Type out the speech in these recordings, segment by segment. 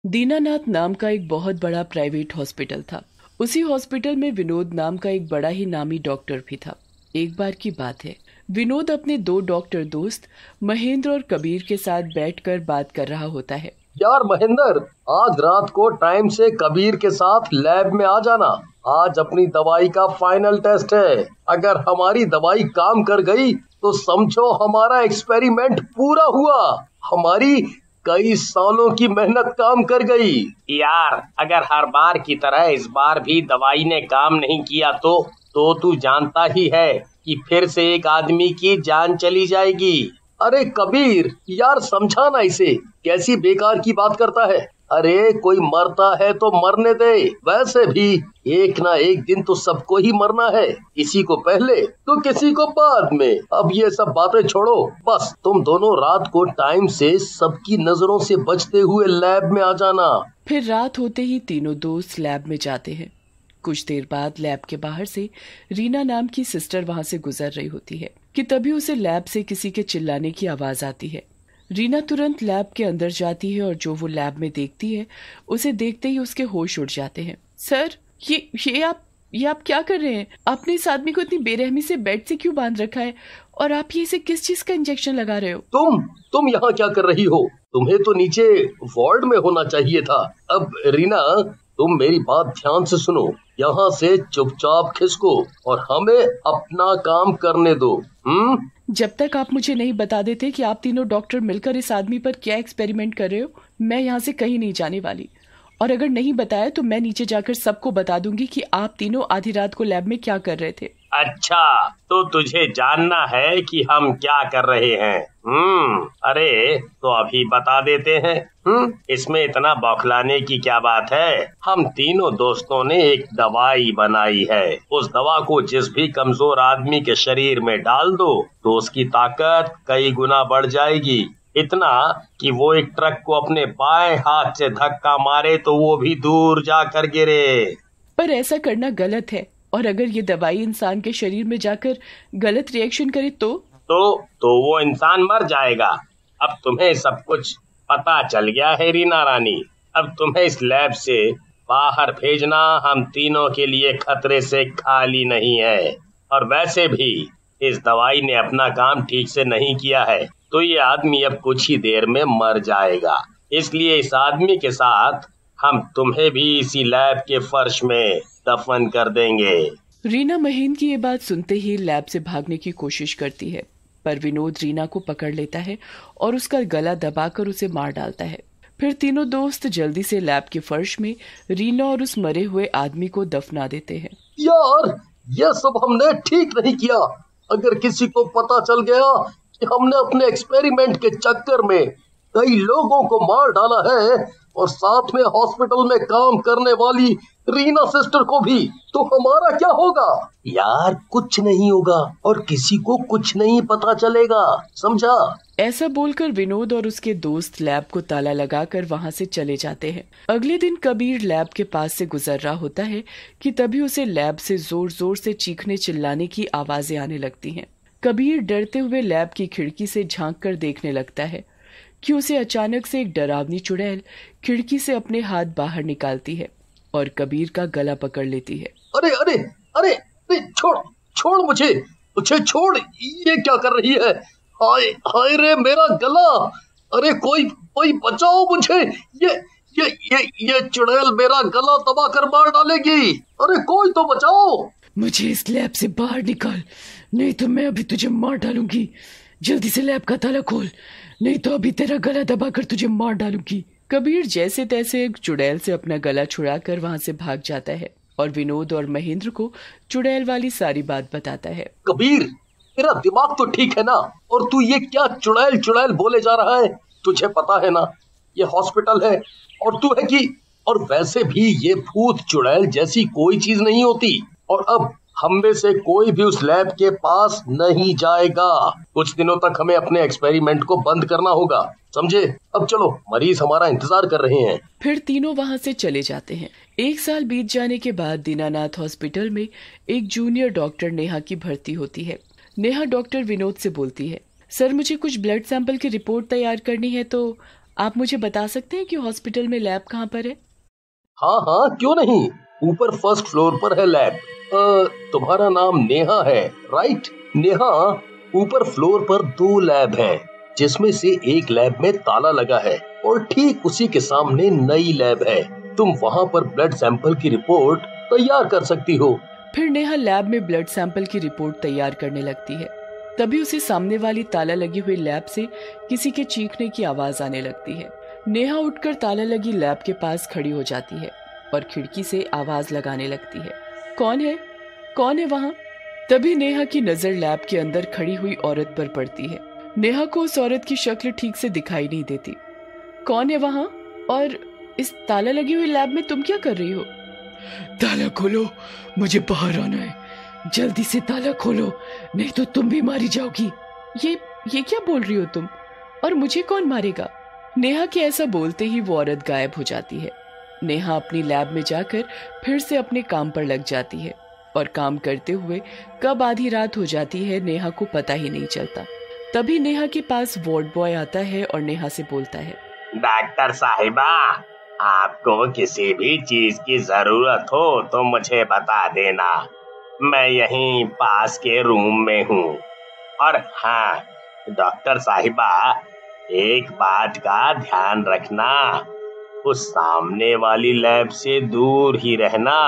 दीनानाथ नाम का एक बहुत बड़ा प्राइवेट हॉस्पिटल था। उसी हॉस्पिटल में विनोद नाम का एक बड़ा ही नामी डॉक्टर भी था। एक बार की बात है, विनोद अपने दो डॉक्टर दोस्त महेंद्र और कबीर के साथ बैठकर बात कर रहा होता है। यार महेंद्र, आज रात को टाइम से कबीर के साथ लैब में आ जाना। आज अपनी दवाई का फाइनल टेस्ट है। अगर हमारी दवाई काम कर गई तो समझो हमारा एक्सपेरिमेंट पूरा हुआ। हमारी कई सालों की मेहनत काम कर गई। यार, अगर हर बार की तरह इस बार भी दवाई ने काम नहीं किया तो तू जानता ही है कि फिर से एक आदमी की जान चली जाएगी। अरे कबीर, यार समझा ना इसे, कैसी बेकार की बात करता है। अरे कोई मरता है तो मरने दे। वैसे भी एक ना एक दिन तो सबको ही मरना है, किसी को पहले तो किसी को बाद में। अब ये सब बातें छोड़ो, बस तुम दोनों रात को टाइम से सबकी नजरों से बचते हुए लैब में आ जाना। फिर रात होते ही तीनों दोस्त लैब में जाते हैं। कुछ देर बाद लैब के बाहर से रीना नाम की सिस्टर वहां से गुजर रही होती है कि तभी उसे लैब से किसी के चिल्लाने की आवाज आती है। रीना तुरंत लैब के अंदर जाती है और जो वो लैब में देखती है, उसे देखते ही उसके होश उड़ जाते हैं। सर, ये आप क्या कर रहे हैं? आपने इस आदमी को इतनी बेरहमी से बेड से क्यों बांध रखा है? और आप ये इसे किस चीज का इंजेक्शन लगा रहे हो? तुम यहाँ क्या कर रही हो? तुम्हें तो नीचे वार्ड में होना चाहिए था। अब रीना, तुम मेरी बात ध्यान से सुनो। यहाँ से चुपचाप खिसको और हमें अपना काम करने दो। जब तक आप मुझे नहीं बता देते कि आप तीनों डॉक्टर मिलकर इस आदमी पर क्या एक्सपेरिमेंट कर रहे हो, मैं यहाँ से कहीं नहीं जाने वाली। और अगर नहीं बताया तो मैं नीचे जाकर सबको बता दूंगी कि आप तीनों आधी रात को लैब में क्या कर रहे थे। अच्छा, तो तुझे जानना है कि हम क्या कर रहे हैं? अरे तो अभी बता देते हैं। इसमें इतना बौखलाने की क्या बात है? हम तीनों दोस्तों ने एक दवाई बनाई है। उस दवा को जिस भी कमजोर आदमी के शरीर में डाल दो तो उसकी ताकत कई गुना बढ़ जाएगी। इतना कि वो एक ट्रक को अपने बाएं हाथ से धक्का मारे तो वो भी दूर जाकर गिरे। पर ऐसा करना गलत है, और अगर ये दवाई इंसान के शरीर में जाकर गलत रिएक्शन करे तो वो इंसान मर जाएगा। अब तुम्हें सब कुछ पता चल गया है रीना रानी। अब तुम्हें इस लैब से बाहर भेजना हम तीनों के लिए खतरे से खाली नहीं है। और वैसे भी इस दवाई ने अपना काम ठीक से नहीं किया है तो ये आदमी अब कुछ ही देर में मर जाएगा। इसलिए इस आदमी के साथ हम तुम्हें भी इसी लैब के फर्श में दफन कर देंगे। रीना महेंद्र की ये बात सुनते ही लैब से भागने की कोशिश करती है, पर विनोद रीना को पकड़ लेता है और उसका गला दबाकर उसे मार डालता है। फिर तीनों दोस्त जल्दी से लैब के फर्श में रीना और उस मरे हुए आदमी को दफना देते हैं। यार, ये सब हमने ठीक नहीं किया। अगर किसी को पता चल गया कि हमने अपने एक्सपेरिमेंट के चक्कर में कई लोगों को मार डाला है और साथ में हॉस्पिटल में काम करने वाली रीना सिस्टर को भी, तो हमारा क्या होगा? यार कुछ नहीं होगा और किसी को कुछ नहीं पता चलेगा, समझा? ऐसा बोलकर विनोद और उसके दोस्त लैब को ताला लगाकर वहां से चले जाते हैं। अगले दिन कबीर लैब के पास से गुजर रहा होता है कि तभी उसे लैब से जोर जोर से चीखने चिल्लाने की आवाजें आने लगती हैं। कबीर डरते हुए लैब की खिड़की से झांक कर देखने लगता है कि उसे अचानक से एक डरावनी चुड़ैल खिड़की से अपने हाथ बाहर निकालती है और कबीर का गला पकड़ लेती है। अरे अरे अरे, अरे छोड़ छोड़ मुझे छोड़। ये क्या कर रही है? हाय हाय रे मेरा गला। अरे कोई कोई बचाओ मुझे। ये चुड़ैल मेरा गला दबा कर मार डालेगी। अरे कोई तो बचाओ। मुझे इस लैब से बाहर निकाल, नहीं तो मैं अभी तुझे मार डालूंगी। जल्दी से लैब का ताला खोल, नहीं तो अभी तेरा गला दबाकर तुझे मार डालूंगी। कबीर जैसे तैसे एक चुड़ैल से अपना गला छुड़ाकर वहां से भाग जाता है और विनोद और महेंद्र को चुड़ैल वाली सारी बात बताता है। कबीर, तेरा दिमाग तो ठीक है ना? और तू ये क्या चुड़ैल चुड़ैल बोले जा रहा है? तुझे पता है ना ये हॉस्पिटल है और तू है कि, और वैसे भी ये भूत चुड़ैल जैसी कोई चीज नहीं होती। और अब हम में से कोई भी उस लैब के पास नहीं जाएगा। कुछ दिनों तक हमें अपने एक्सपेरिमेंट को बंद करना होगा, समझे? अब चलो, मरीज हमारा इंतजार कर रहे हैं। फिर तीनों वहां से चले जाते हैं। एक साल बीत जाने के बाद दीनानाथ हॉस्पिटल में एक जूनियर डॉक्टर नेहा की भर्ती होती है। नेहा डॉक्टर विनोद से बोलती है, सर मुझे कुछ ब्लड सैंपल की रिपोर्ट तैयार करनी है, तो आप मुझे बता सकते हैं कि हॉस्पिटल में लैब कहाँ पर है? हाँ हाँ, क्यों नहीं, ऊपर फर्स्ट फ्लोर पर है लैब। तुम्हारा नाम नेहा है, राइट? नेहा, ऊपर फ्लोर पर 2 लैब हैं, जिसमें से एक लैब में ताला लगा है और ठीक उसी के सामने नई लैब है। तुम वहाँ पर ब्लड सैंपल की रिपोर्ट तैयार कर सकती हो। फिर नेहा लैब में ब्लड सैंपल की रिपोर्ट तैयार करने लगती है। तभी उसे सामने वाली ताला लगी हुई लैब से किसी के चीखने की आवाज आने लगती है। नेहा उठकर ताला लगी लैब के पास खड़ी हो जाती है और खिड़की से आवाज लगाने लगती है, कौन है, कौन है वहाँ? तभी नेहा की नजर लैब के अंदर खड़ी हुई औरत पर पड़ती है। नेहा को उस औरत की शक्ल ठीक से दिखाई नहीं देती। कौन है वहाँ, और इस ताला लगी हुई लैब में तुम क्या कर रही हो? ताला खोलो, मुझे बाहर आना है, जल्दी से ताला खोलो, नहीं तो तुम भी मारी जाओगी। ये क्या बोल रही हो तुम, और मुझे कौन मारेगा? नेहा के ऐसा बोलते ही वो औरत गायब हो जाती है। नेहा अपनी लैब में जाकर फिर से अपने काम पर लग जाती है और काम करते हुए कब आधी रात हो जाती है नेहा को पता ही नहीं चलता। तभी नेहा के पास वार्ड बॉय आता है और नेहा से बोलता है, डॉक्टर साहिबा, आपको किसी भी चीज की जरूरत हो तो मुझे बता देना, मैं यहीं पास के रूम में हूँ। और हाँ डॉक्टर साहिबा, एक बात का ध्यान रखना, उस सामने वाली लैब से दूर ही रहना।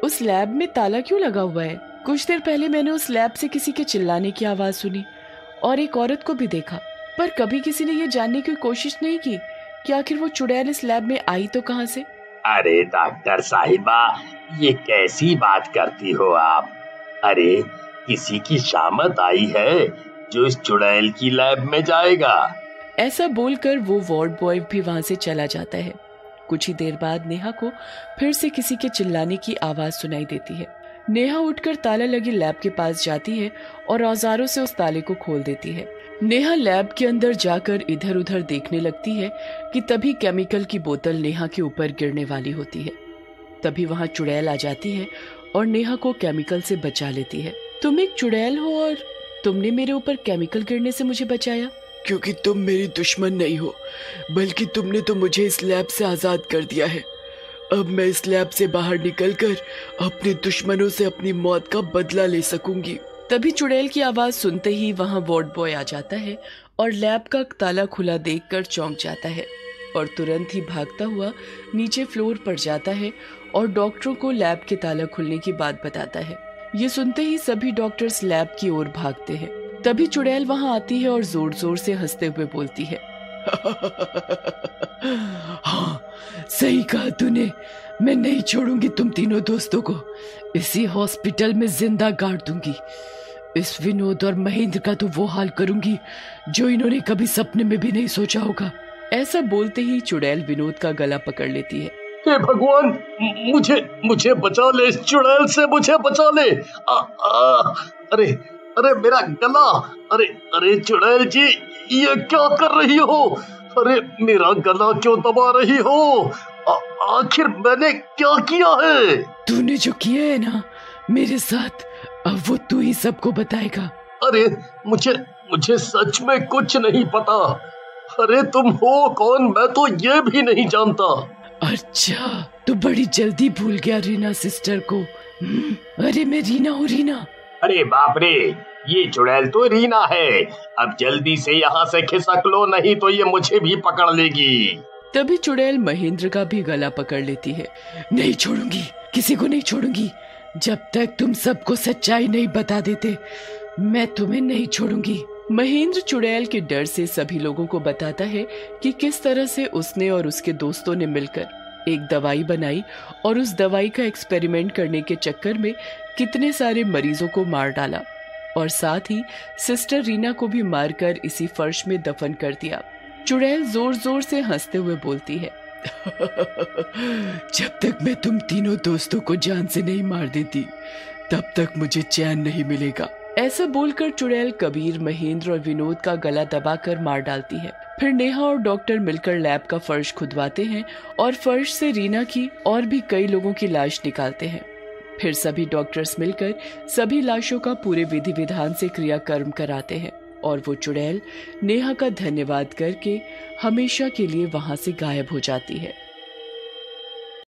उस लैब में ताला क्यों लगा हुआ है? कुछ देर पहले मैंने उस लैब से किसी के चिल्लाने की आवाज सुनी और एक औरत को भी देखा, पर कभी किसी ने ये जानने की कोशिश नहीं की कि आखिर वो चुड़ैल इस लैब में आई तो कहाँ से? अरे डॉक्टर साहिबा, ये कैसी बात करती हो आप? अरे किसी की शामत आई है जो इस चुड़ैल की लैब में जाएगा। ऐसा बोलकर वो वार्ड बॉय भी वहां से चला जाता है। कुछ ही देर बाद नेहा को फिर से किसी के चिल्लाने की आवाज सुनाई देती है। नेहा उठकर ताला लगी लैब के पास जाती है और औजारों से उस ताले को खोल देती है। नेहा लैब के अंदर जाकर इधर उधर देखने लगती है कि तभी केमिकल की बोतल नेहा के ऊपर गिरने वाली होती है। तभी वहां चुड़ैल आ जाती है और नेहा को केमिकल से बचा लेती है। तुम एक चुड़ैल हो और तुमने मेरे ऊपर केमिकल गिरने से मुझे बचाया? क्योंकि तुम मेरी दुश्मन नहीं हो, बल्कि तुमने तो मुझे इस लैब से आजाद कर दिया है। अब मैं इस लैब से बाहर निकलकर अपने दुश्मनों से अपनी मौत का बदला ले सकूंगी। तभी चुड़ैल की आवाज सुनते ही वहां वार्ड बॉय आ जाता है और लैब का ताला खुला देखकर चौंक जाता है और तुरंत ही भागता हुआ नीचे फ्लोर पर जाता है और डॉक्टरों को लैब के ताला खुलने की बात बताता है। ये सुनते ही सभी डॉक्टर्स लैब की ओर भागते हैं। तभी चुड़ैल वहां आती है और जोर जोर से हंसते हुए बोलती है, हाँ सही कहा तूने, मैं नहीं छोड़ूंगी तुम तीनों दोस्तों को, इसी हॉस्पिटल में जिंदा गाड़ दूंगी। इस विनोद और महेंद्र का तो वो हाल करूंगी जो इन्होंने कभी सपने में भी नहीं सोचा होगा। ऐसा बोलते ही चुड़ैल विनोद का गला पकड़ लेती है। हे भगवान, मुझे बचा ले, इस चुड़ैल से मुझे बचा ले। अरे अरे मेरा गला, अरे चुड़ैल जी, ये क्या कर रही हो? अरे मेरा गला क्यों दबा रही हो? आखिर मैंने क्या किया है? तूने जो किया है ना मेरे साथ, अब वो तू ही सबको बताएगा। अरे मुझे सच में कुछ नहीं पता। अरे तुम हो कौन, मैं तो ये भी नहीं जानता। अच्छा, तू बड़ी जल्दी भूल गया रीना सिस्टर को। अरे मैं रीना हूँ, रीना। अरे बाप रे, ये चुड़ैल तो रीना है। अब जल्दी से यहाँ से खिसक लो, नहीं तो ये मुझे भी पकड़ लेगी। तभी चुड़ैल महेंद्र का भी गला पकड़ लेती है। नहीं छोड़ूंगी, किसी को नहीं छोड़ूंगी, जब तक तुम सबको सच्चाई नहीं बता देते मैं तुम्हें नहीं छोड़ूंगी। महेंद्र चुड़ैल के डर से सभी लोगों को बताता है कि किस तरह से उसने और उसके दोस्तों ने मिलकर एक दवाई बनाई और उस दवाई का एक्सपेरिमेंट करने के चक्कर में कितने सारे मरीजों को मार डाला और साथ ही सिस्टर रीना को भी मारकर इसी फर्श में दफन कर दिया। चुड़ैल जोर जोर से हंसते हुए बोलती है, जब तक मैं तुम तीनों दोस्तों को जान से नहीं मार देती तब तक मुझे चैन नहीं मिलेगा। ऐसा बोलकर चुड़ैल कबीर, महेंद्र और विनोद का गला दबाकर मार डालती है। फिर नेहा और डॉक्टर मिलकर लैब का फर्श खुदवाते हैं और फर्श से रीना की और भी कई लोगों की लाश निकालते हैं। फिर सभी डॉक्टर्स मिलकर सभी लाशों का पूरे विधि विधान से क्रियाकर्म कराते हैं और वो चुड़ैल नेहा का धन्यवाद करके हमेशा के लिए वहां से गायब हो जाती है।